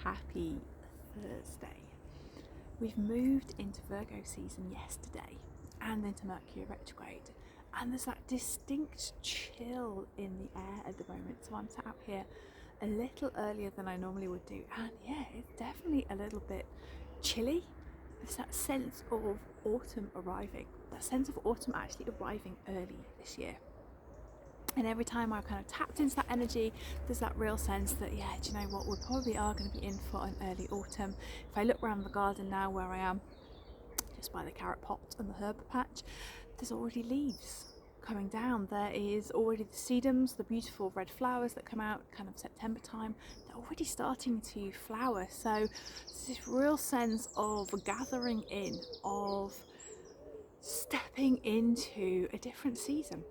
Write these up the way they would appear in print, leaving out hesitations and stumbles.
Happy Thursday. We've moved into Virgo season yesterday and into Mercury retrograde, and there's that distinct chill in the air at the moment. So I'm sat out here a little earlier than I normally would do, and yeah, it's definitely a little bit chilly. There's that sense of autumn arriving, that sense of autumn actually arriving early this year. And every time I kind of tapped into that energy, there's that real sense that, yeah, do you know what, we probably are going to be in for an early autumn. If I look around the garden now where I am, just by the carrot pot and the herb patch, there's already leaves coming down. There is already the sedums, the beautiful red flowers that come out kind of September time. They're already starting to flower. So there's this real sense of gathering in, of stepping into a different season.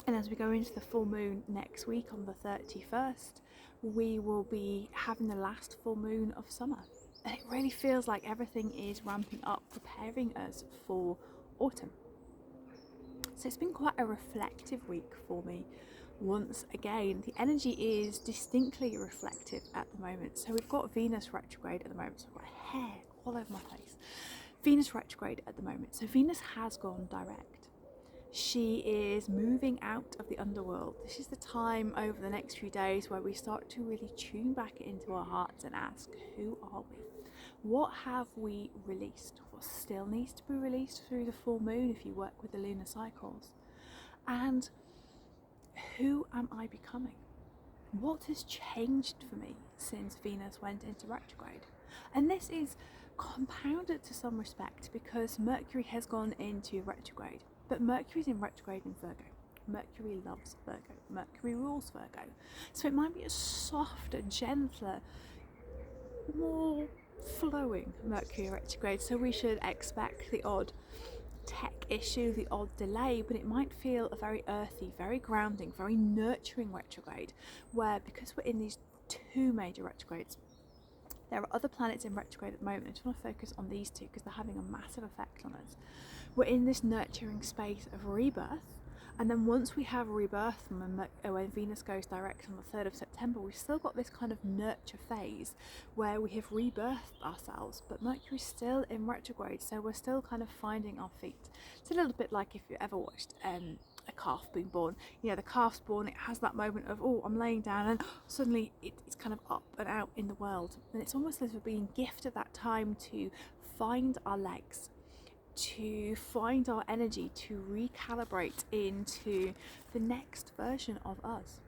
And as we go into the full moon next week on the 31st, we will be having the last full moon of summer. And it really feels like everything is ramping up, preparing us for autumn. So it's been quite a reflective week for me. Once again, the energy is distinctly reflective at the moment. So we've got Venus retrograde at the moment. So I've got hair all over my face. Venus retrograde at the moment. So Venus has gone direct. She is moving out of the underworld. This is the time over the next few days where we start to really tune back into our hearts and ask, who are we? What have we released? What still needs to be released through the full moon if you work with the lunar cycles? And who am I becoming? What has changed for me since Venus went into retrograde? And this is compounded to some respect because Mercury has gone into retrograde. But Mercury's in retrograde in Virgo. Mercury loves Virgo. Mercury rules Virgo. So it might be a softer, gentler, more flowing Mercury retrograde. So we should expect the odd tech issue, the odd delay, but it might feel a very earthy, very grounding, very nurturing retrograde, where because we're in these two major retrogrades, there are other planets in retrograde at the moment. I just want to focus on these two because they're having a massive effect on us. We're in this nurturing space of rebirth, and then once we have rebirth when Venus goes direct on the 3rd of September, we've still got this kind of nurture phase where we have rebirthed ourselves, but Mercury's still in retrograde, so we're still kind of finding our feet. It's a little bit like if you ever watched a calf being born. You know, the calf's born, it has that moment of, oh, I'm laying down, and suddenly it's kind of up and out in the world. And it's almost as if we're being gifted that time to find our legs, to find our energy, to recalibrate into the next version of us.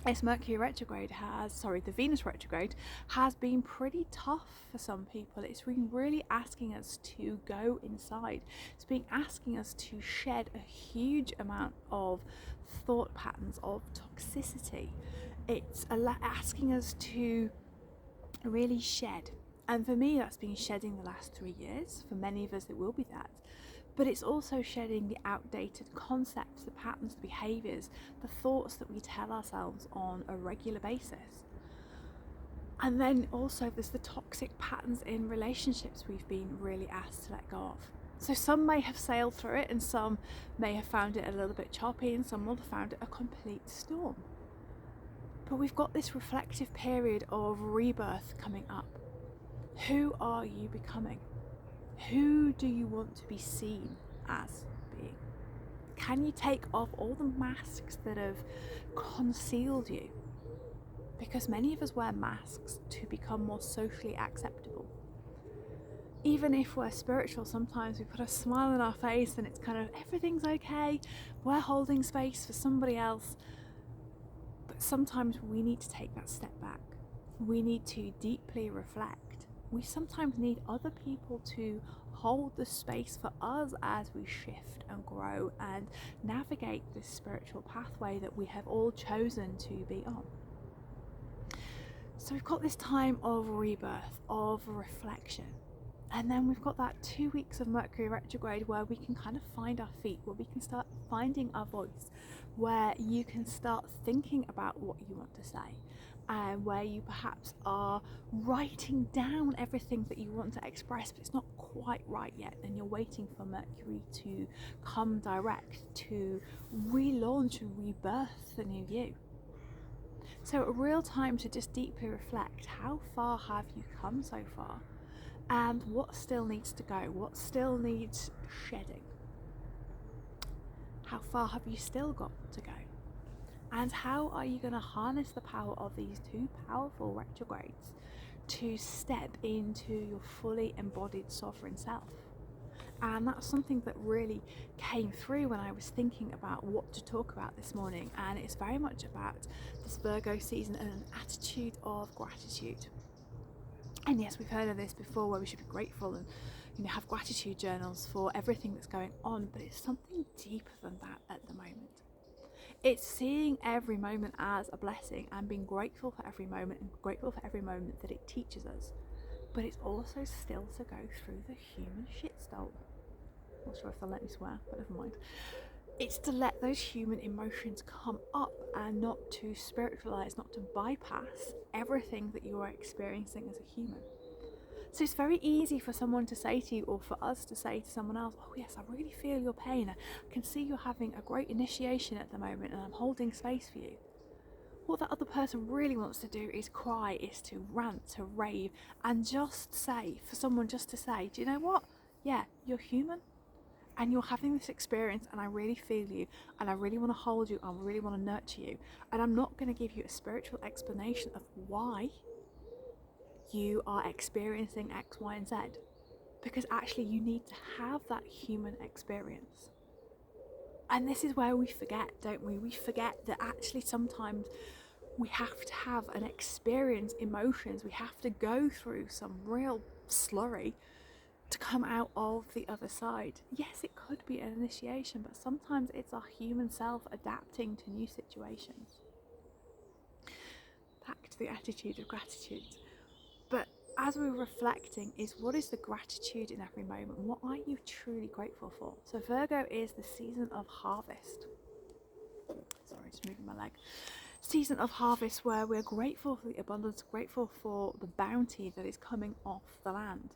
The Venus retrograde has been pretty tough for some people. It's been really asking us to go inside. It's been asking us to shed a huge amount of thought patterns, of toxicity. It's asking us to really shed. And for me, that's been shedding the last 3 years. For many of us, it will be that. But it's also shedding the outdated concepts, the patterns, the behaviours, the thoughts that we tell ourselves on a regular basis. And then also there's the toxic patterns in relationships we've been really asked to let go of. So some may have sailed through it, and some may have found it a little bit choppy, and some will have found it a complete storm. But we've got this reflective period of rebirth coming up. Who are you becoming? Who do you want to be seen as being? Can you take off all the masks that have concealed you? Because many of us wear masks to become more socially acceptable. Even if we're spiritual, sometimes we put a smile on our face and it's kind of, everything's okay. We're holding space for somebody else. But sometimes we need to take that step back. We need to deeply reflect. We sometimes need other people to hold the space for us as we shift and grow and navigate this spiritual pathway that we have all chosen to be on. So we've got this time of rebirth, of reflection. And then we've got that 2 weeks of Mercury retrograde where we can kind of find our feet, where we can start finding our voice, where you can start thinking about what you want to say, and where you perhaps are writing down everything that you want to express, but it's not quite right yet, and you're waiting for Mercury to come direct to relaunch and rebirth the new you. So a real time to just deeply reflect, how far have you come so far? And what still needs to go? What still needs shedding? How far have you still got to go? And how are you going to harness the power of these two powerful retrogrades to step into your fully embodied sovereign self? And that's something that really came through when I was thinking about what to talk about this morning. And it's very much about this Virgo season and an attitude of gratitude. And yes, we've heard of this before, where we should be grateful and have gratitude journals for everything that's going on, but it's something deeper than that at the moment. It's seeing every moment as a blessing and being grateful for every moment, and grateful for every moment that it teaches us. But it's also still to go through the human shitstorm. Not sure if they'll let me swear, but never mind. It's to let those human emotions come up and not to spiritualize, not to bypass everything that you are experiencing as a human. So it's very easy for someone to say to you, or for us to say to someone else, oh yes, I really feel your pain. I can see you're having a great initiation at the moment and I'm holding space for you. What that other person really wants to do is cry, is to rant, to rave, and just say, for someone just to say, do you know what? Yeah, you're human. And you're having this experience, and I really feel you, and I really want to hold you, and I really want to nurture you. And I'm not going to give you a spiritual explanation of why you are experiencing X, Y, and Z, because actually you need to have that human experience. And this is where we forget, don't we? We forget that actually sometimes we have to have an experience, emotions. We have to go through some real slurry to come out of the other side. Yes, it could be an initiation, but sometimes it's our human self adapting to new situations. Back to the attitude of gratitude. But as we're reflecting, is what is the gratitude in every moment? What are you truly grateful for? So Virgo is the season of harvest. Sorry, just moving my leg. Season of harvest, where we're grateful for the abundance, grateful for the bounty that is coming off the land.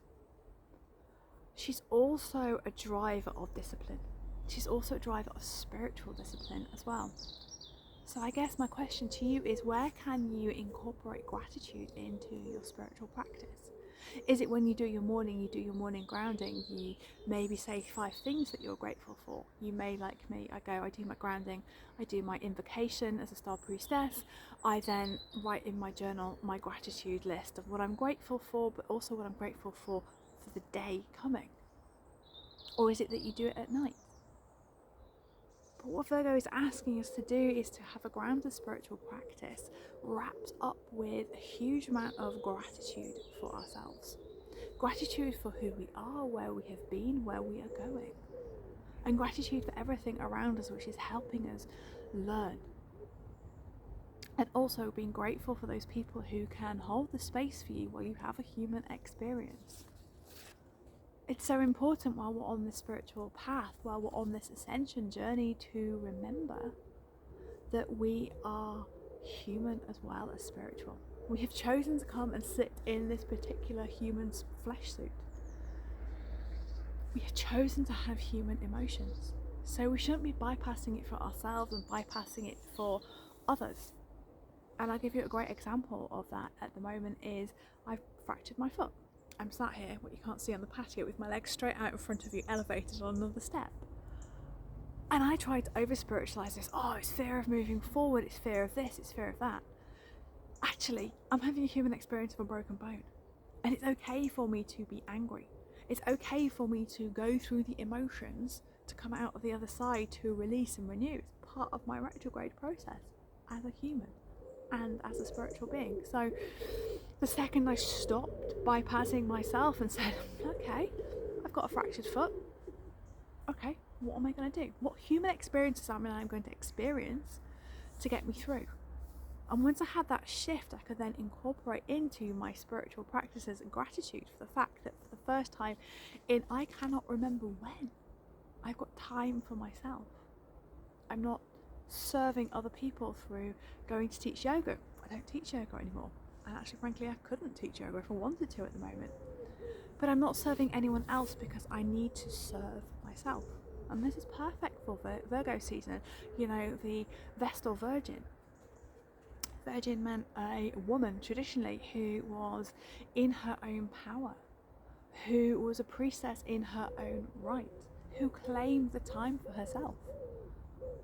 She's also a driver of discipline. She's also a driver of spiritual discipline as well. So I guess my question to you is, where can you incorporate gratitude into your spiritual practice? Is it when you do your morning grounding, you maybe say 5 things that you're grateful for? You may, like me, I do my grounding, I do my invocation as a star priestess, I then write in my journal my gratitude list of what I'm grateful for, but also what I'm grateful for the day coming. Or is it that you do it at night? But what Virgo is asking us to do is to have a grounded spiritual practice wrapped up with a huge amount of gratitude for ourselves. Gratitude for who we are, where we have been, where we are going. And gratitude for everything around us which is helping us learn. And also being grateful for those people who can hold the space for you while you have a human experience. It's so important while we're on this spiritual path, while we're on this ascension journey, to remember that we are human as well as spiritual. We have chosen to come and sit in this particular human's flesh suit. We have chosen to have human emotions. So we shouldn't be bypassing it for ourselves and bypassing it for others. And I'll give you a great example of that at the moment is I've fractured my foot. I'm sat here, what you can't see on the patio, with my legs straight out in front of you, elevated on another step. And I tried to over-spiritualise this. Oh, it's fear of moving forward, it's fear of this, it's fear of that. Actually, I'm having a human experience of a broken bone. And it's okay for me to be angry. It's okay for me to go through the emotions to come out of the other side, to release and renew. It's part of my retrograde process as a human and as a spiritual being. So the second I stopped bypassing myself and said, okay, I've got a fractured foot. Okay, what am I going to do? What human experiences am I going to experience to get me through? And once I had that shift, I could then incorporate into my spiritual practices and gratitude for the fact that for the first time in I cannot remember when, I've got time for myself. I'm not serving other people through going to teach yoga. I don't teach yoga anymore. And actually, frankly, I couldn't teach yoga if I wanted to at the moment. But I'm not serving anyone else because I need to serve myself. And this is perfect for Virgo season, the Vestal Virgin. Virgin meant a woman traditionally who was in her own power, who was a priestess in her own right, who claimed the time for herself.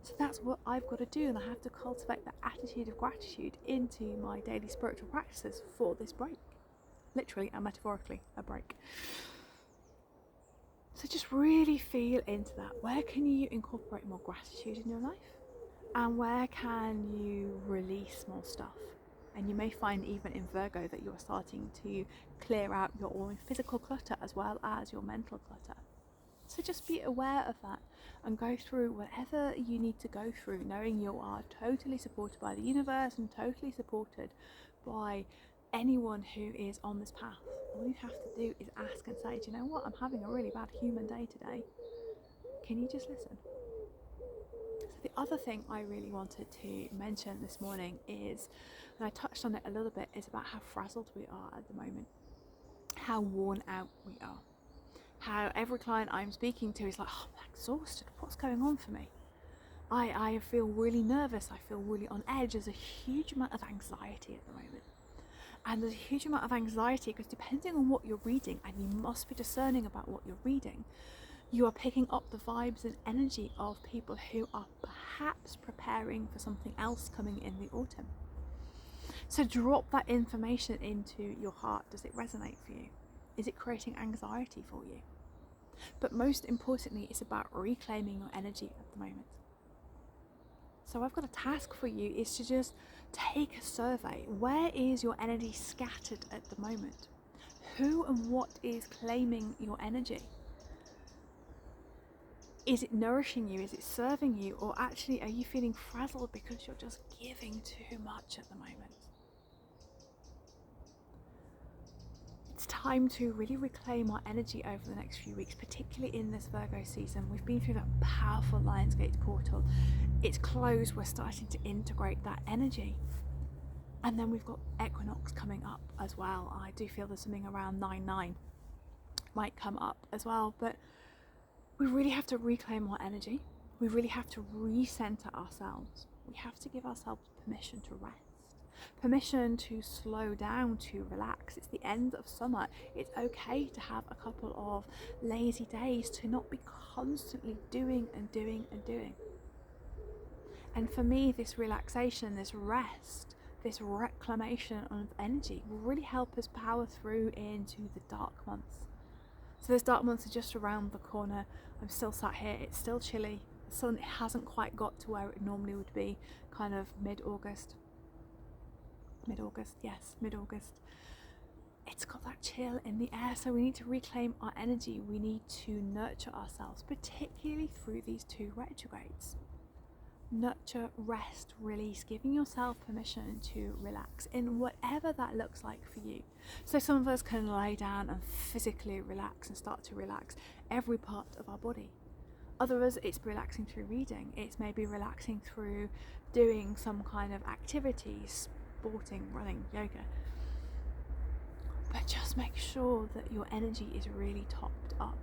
So that's what I've got to do, and I have to cultivate that attitude of gratitude into my daily spiritual practices for this break. Literally and metaphorically, a break. So just really feel into that. Where can you incorporate more gratitude in your life? And where can you release more stuff? And you may find even in Virgo that you're starting to clear out your own physical clutter as well as your mental clutter. So just be aware of that and go through whatever you need to go through, knowing you are totally supported by the universe and totally supported by anyone who is on this path. All you have to do is ask and say, do you know what, I'm having a really bad human day today. Can you just listen? So the other thing I really wanted to mention this morning is, and I touched on it a little bit, is about how frazzled we are at the moment, how worn out we are. How every client I'm speaking to is like, oh, I'm exhausted, what's going on for me? I feel really nervous, I feel really on edge. There's a huge amount of anxiety at the moment. And there's a huge amount of anxiety because depending on what you're reading, and you must be discerning about what you're reading, you are picking up the vibes and energy of people who are perhaps preparing for something else coming in the autumn. So drop that information into your heart. Does it resonate for you? Is it creating anxiety for you? But most importantly, it's about reclaiming your energy at the moment. So I've got a task for you, is to just take a survey. Where is your energy scattered at the moment? Who and what is claiming your energy? Is it nourishing you? Is it serving you? Or actually, are you feeling frazzled because you're just giving too much at the moment? It's time to really reclaim our energy over the next few weeks, particularly in this Virgo season. We've been through that powerful Lionsgate portal. It's closed, we're starting to integrate that energy. And then we've got equinox coming up as well. I do feel there's something around 9/9 might come up as well, but we really have to reclaim our energy. We really have to recenter ourselves. We have to give ourselves permission to rest. Permission to slow down, to relax. It's the end of summer. It's okay to have a couple of lazy days, to not be constantly doing and doing and doing. And for me, this relaxation, this rest, this reclamation of energy will really help us power through into the dark months. So those dark months are just around the corner. I'm still sat here, it's still chilly. The sun hasn't quite got to where it normally would be, kind of mid-August. Mid-August. It's got that chill in the air, so we need to reclaim our energy. We need to nurture ourselves, particularly through these two retrogrades. Nurture, rest, release, giving yourself permission to relax in whatever that looks like for you. So some of us can lie down and physically relax and start to relax every part of our body. Others, it's relaxing through reading. It's maybe relaxing through doing some kind of activities, sporting, running, yoga. But just make sure that your energy is really topped up.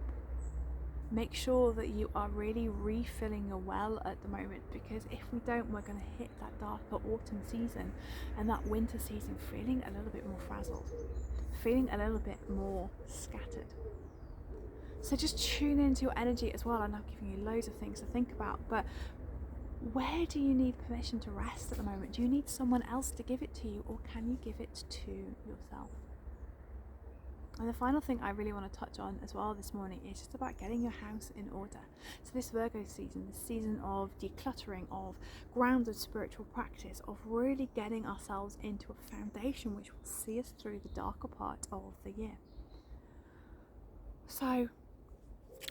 Make sure that you are really refilling your well at the moment, because if we don't, we're going to hit that darker autumn season and that winter season feeling a little bit more frazzled, feeling a little bit more scattered. So just tune into your energy as well. I'm not giving you loads of things to think about, but where do you need permission to rest at the moment? Do you need someone else to give it to you, or can you give it to yourself? And the final thing I really want to touch on as well this morning is just about getting your house in order. So this Virgo season, this season of decluttering, of grounded spiritual practice, of really getting ourselves into a foundation which will see us through the darker part of the year. So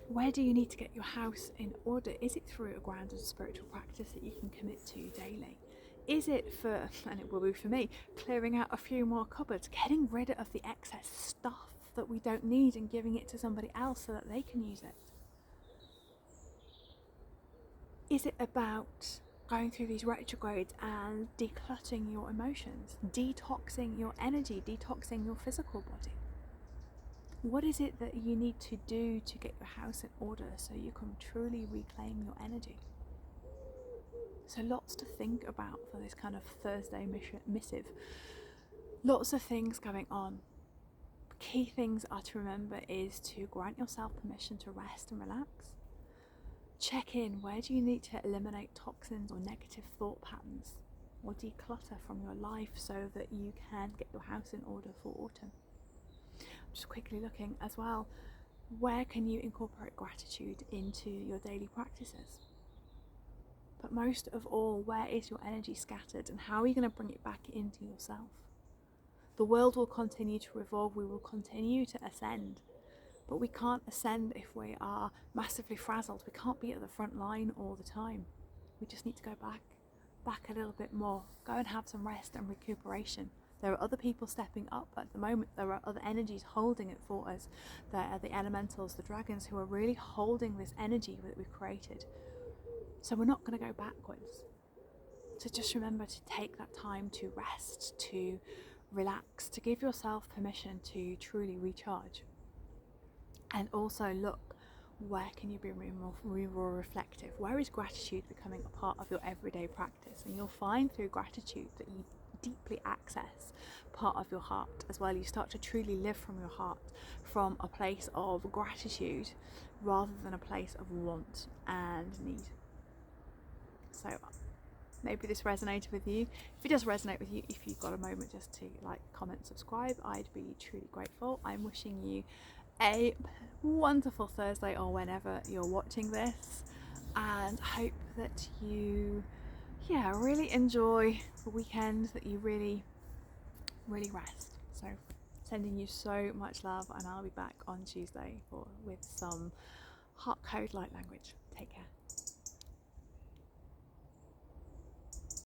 where do you need to get your house in order? Is it through a grounded spiritual practice that you can commit to daily? Is it for, and it will be for me, clearing out a few more cupboards, getting rid of the excess stuff that we don't need and giving it to somebody else so that they can use it? Is it about going through these retrogrades and decluttering your emotions, detoxing your energy, detoxing your physical body? What is it that you need to do to get your house in order so you can truly reclaim your energy? So lots to think about for this kind of Thursday missive. Lots of things going on. Key things are to remember is to grant yourself permission to rest and relax. Check in, where do you need to eliminate toxins or negative thought patterns, or declutter from your life so that you can get your house in order for autumn. Just quickly looking as well, where can you incorporate gratitude into your daily practices? But most of all, where is your energy scattered, and how are you going to bring it back into yourself? The world will continue to revolve, we will continue to ascend, but we can't ascend if we are massively frazzled. We can't be at the front line all the time. We just need to go back a little bit more. Go and have some rest and recuperation. There are other people stepping up at the moment. There are other energies holding it for us. There are the elementals, the dragons, who are really holding this energy that we've created. So we're not going to go backwards. So just remember to take that time to rest, to relax, to give yourself permission to truly recharge. And also look, where can you be more reflective? Where is gratitude becoming a part of your everyday practice? And you'll find through gratitude that you deeply access part of your heart as well. You start to truly live from your heart, from a place of gratitude rather than a place of want and need. So maybe this resonated with you. If it does resonate with you, if you've got a moment just to like, comment, subscribe, I'd be truly grateful. I'm wishing you a wonderful Thursday or whenever you're watching this, and hope that you really enjoy the weekend, that you really rest. So sending you so much love, and I'll be back on Tuesday with some heart code light language. Take care.